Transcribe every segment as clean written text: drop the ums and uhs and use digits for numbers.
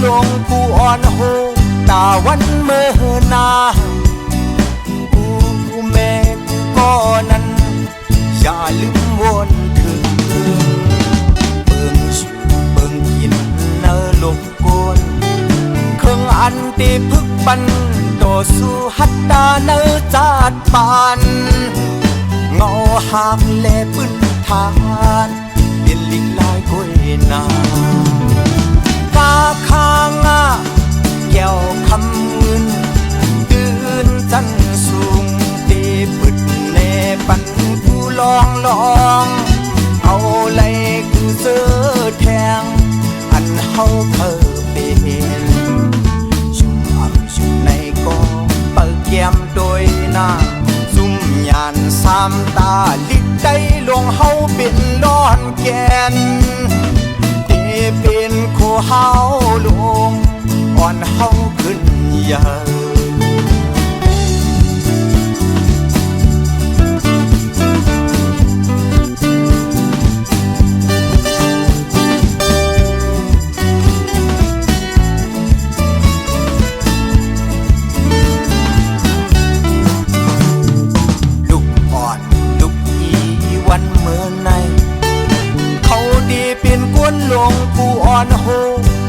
หลวงผู้อ่อนโหตาวันเมื่อนาผู้แม่ก็นั้นอย่าลืมวนถึงเบิ่งชื่อเบิ่งกินเนอลงกวนเครื่องอันตีพึกปันต่อสู้หัตตาเนอจาดปานเงาหางแลปืนทานเปลี่ยนลิงลายก้อยนาฟ้าข้างแก้วคำเงินตื่นจันสูงตีพึดเนปันผู้ลองเอาไหลกูเสือแทงอันเฮาเคยเป็นชุ่มอ่ำชุ่มในกองเปิดแก้มโดยหน้าซุ่มยานสามตาลิดได้ลงเฮาเป็นร้อนแกนตีเป็นโคเฮาลงอ่อนเฮาขึ้นยาลูกอ่อนลูกอีวันเมื่อในเขาดีเป็นกวนหลวงผู้อ่อนโห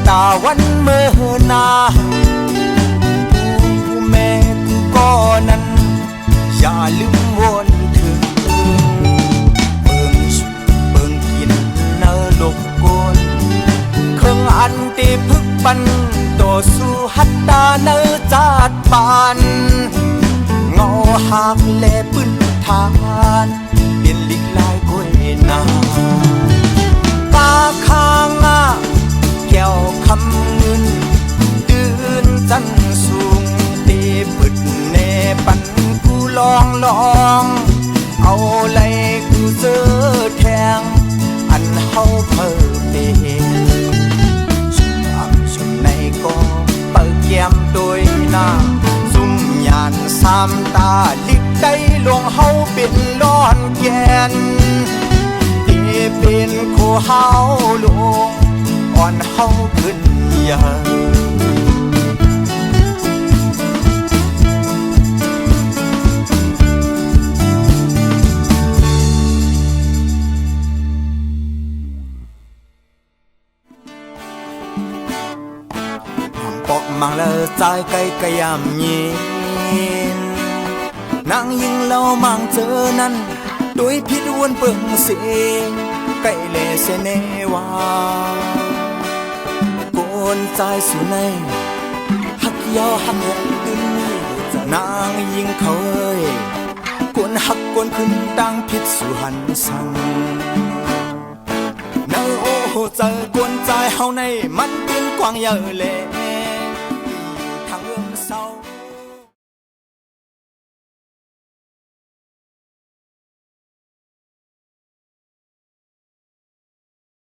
ตาวันเมื่อนาผู้แม่ก็นั้นอย่าลืมวนถึงเบิ่งชุดเบิ่งกินเนอลกกวนเครื่องอันตีพึกปันต่อสู้หัตตาเนอจาดปานเงาหากแลปืนทานเปลี่ยนลิกลายก้อยนาตาข้างแก้วคำเงินตื่นจันสูงตีพึดเนปันกูลองเอาไหลกูเสือแทงอันเฮาเพิ่มเป็นชุ่มอ่ำชุ่มในกองเปิดแก้มโดยหน้าซุ่มยานสามตาลิกได้ลงเฮาเป็นร้อนแกนตีเป็นโคเฮาลงอ่อนเฮาขึ้นยาปอกมังเลอใจไกลกะยำยินนางยิงเล่ามังเจอนั้นโดยพิษวนเปิงเสียงไกลเลเสเนวาโกนใจสุในหักยอหักแหงดึงนางยิงเขาเอ้ยกวนหักกวนขึ้นดังพิษสุหันสังเนอโอ้โหเจอกวนใจเฮาในมันเป็นกวางเยอะเลย